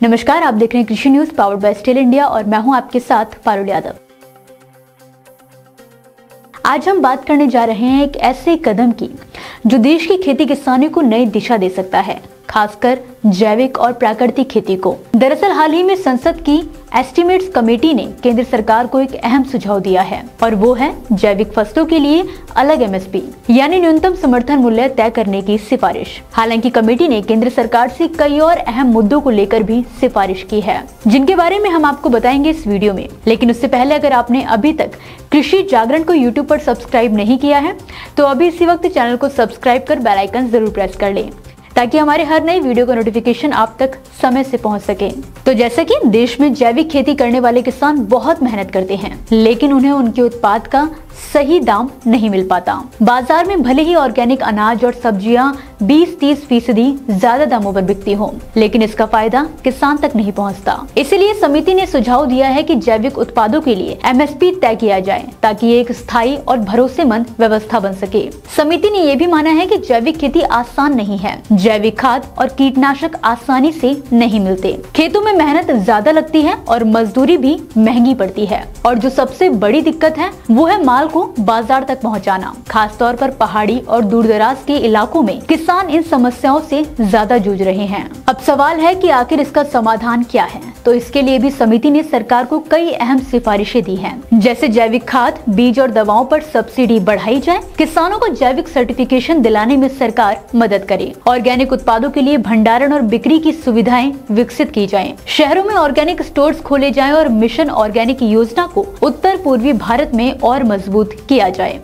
नमस्कार, आप देख रहे हैं कृषि न्यूज पावर्ड बाय स्टेल इंडिया और मैं हूं आपके साथ पारुल यादव। आज हम बात करने जा रहे हैं एक ऐसे कदम की जो देश की खेती किसानी को नई दिशा दे सकता है, खासकर जैविक और प्राकृतिक खेती को। दरअसल हाल ही में संसद की एस्टीमेट्स कमेटी ने केंद्र सरकार को एक अहम सुझाव दिया है और वो है जैविक फसलों के लिए अलग एमएसपी यानी न्यूनतम समर्थन मूल्य तय करने की सिफारिश। हालांकि कमेटी ने केंद्र सरकार से कई और अहम मुद्दों को लेकर भी सिफारिश की है, जिनके बारे में हम आपको बताएंगे इस वीडियो में। लेकिन उससे पहले अगर आपने अभी तक कृषि जागरण को यूट्यूब पर सब्सक्राइब नहीं किया है तो अभी इसी वक्त चैनल को सब्सक्राइब कर बेल आइकन जरूर प्रेस कर लें ताकि हमारे हर नई वीडियो का नोटिफिकेशन आप तक समय से पहुंच सके। तो जैसे कि देश में जैविक खेती करने वाले किसान बहुत मेहनत करते हैं, लेकिन उन्हें उनके उत्पाद का सही दाम नहीं मिल पाता। बाजार में भले ही ऑर्गेनिक अनाज और सब्जियां 20-30% ज्यादा दामों पर बिकती हो, लेकिन इसका फायदा किसान तक नहीं पहुंचता। इसीलिए समिति ने सुझाव दिया है कि जैविक उत्पादों के लिए एमएसपी तय किया जाए ताकि ये एक स्थायी और भरोसेमंद व्यवस्था बन सके। समिति ने यह भी माना है कि जैविक खेती आसान नहीं है। जैविक खाद और कीटनाशक आसानी से नहीं मिलते, खेतों में मेहनत ज्यादा लगती है और मजदूरी भी महंगी पड़ती है, और जो सबसे बड़ी दिक्कत है वो है माल को बाजार तक पहुंचाना। खास तौर पर पहाड़ी और दूर दराज के इलाकों में किसान इन समस्याओं से ज्यादा जूझ रहे हैं। अब सवाल है कि आखिर इसका समाधान क्या है। तो इसके लिए भी समिति ने सरकार को कई अहम सिफारिशें दी हैं, जैसे जैविक खाद, बीज और दवाओं पर सब्सिडी बढ़ाई जाए, किसानों को जैविक सर्टिफिकेशन दिलाने में सरकार मदद करे, ऑर्गेनिक उत्पादों के लिए भंडारण और बिक्री की सुविधाएं विकसित की जाएं, शहरों में ऑर्गेनिक स्टोर्स खोले जाएं और मिशन ऑर्गेनिक योजना को उत्तर पूर्वी भारत में और मजबूत किया जाए।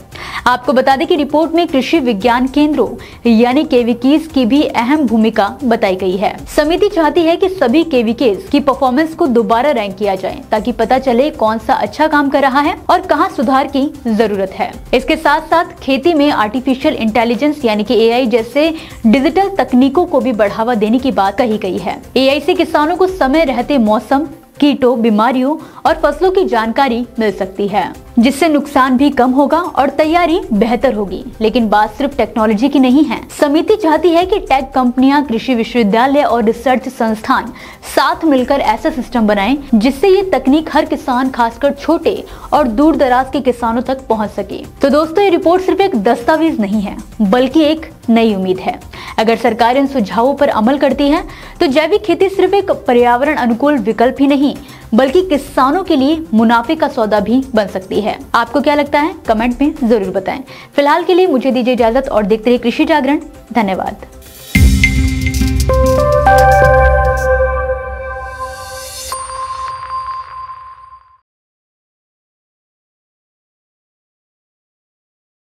आपको बता दें कि रिपोर्ट में कृषि विज्ञान केंद्रों यानी केवीकेज की भी अहम भूमिका बताई गई है। समिति चाहती है कि सभी केवीकेज की परफॉर्मेंस को दोबारा रैंक किया जाए ताकि पता चले कौन सा अच्छा काम कर रहा है और कहां सुधार की जरूरत है। इसके साथ साथ खेती में आर्टिफिशियल इंटेलिजेंस यानी कि एआई जैसे डिजिटल तकनीकों को भी बढ़ावा देने की बात कही गई है। एआई से किसानों को समय रहते मौसम, कीटों, बीमारियों और फसलों की जानकारी मिल सकती है, जिससे नुकसान भी कम होगा और तैयारी बेहतर होगी। लेकिन बात सिर्फ टेक्नोलॉजी की नहीं है। समिति चाहती है कि टेक कंपनियां, कृषि विश्वविद्यालय और रिसर्च संस्थान साथ मिलकर ऐसा सिस्टम बनाएं जिससे ये तकनीक हर किसान, खासकर छोटे और दूर दराज के किसानों तक पहुंच सके। तो दोस्तों, ये रिपोर्ट सिर्फ एक दस्तावेज नहीं है बल्कि एक नई उम्मीद है। अगर सरकार इन सुझावों पर अमल करती है तो जैविक खेती सिर्फ एक पर्यावरण अनुकूल विकल्प ही नहीं बल्कि किसानों के लिए मुनाफे का सौदा भी बन सकती है। आपको क्या लगता है? कमेंट में जरूर बताएं। फिलहाल के लिए मुझे दीजिए इजाजत और देखते रहिए कृषि जागरण। धन्यवाद।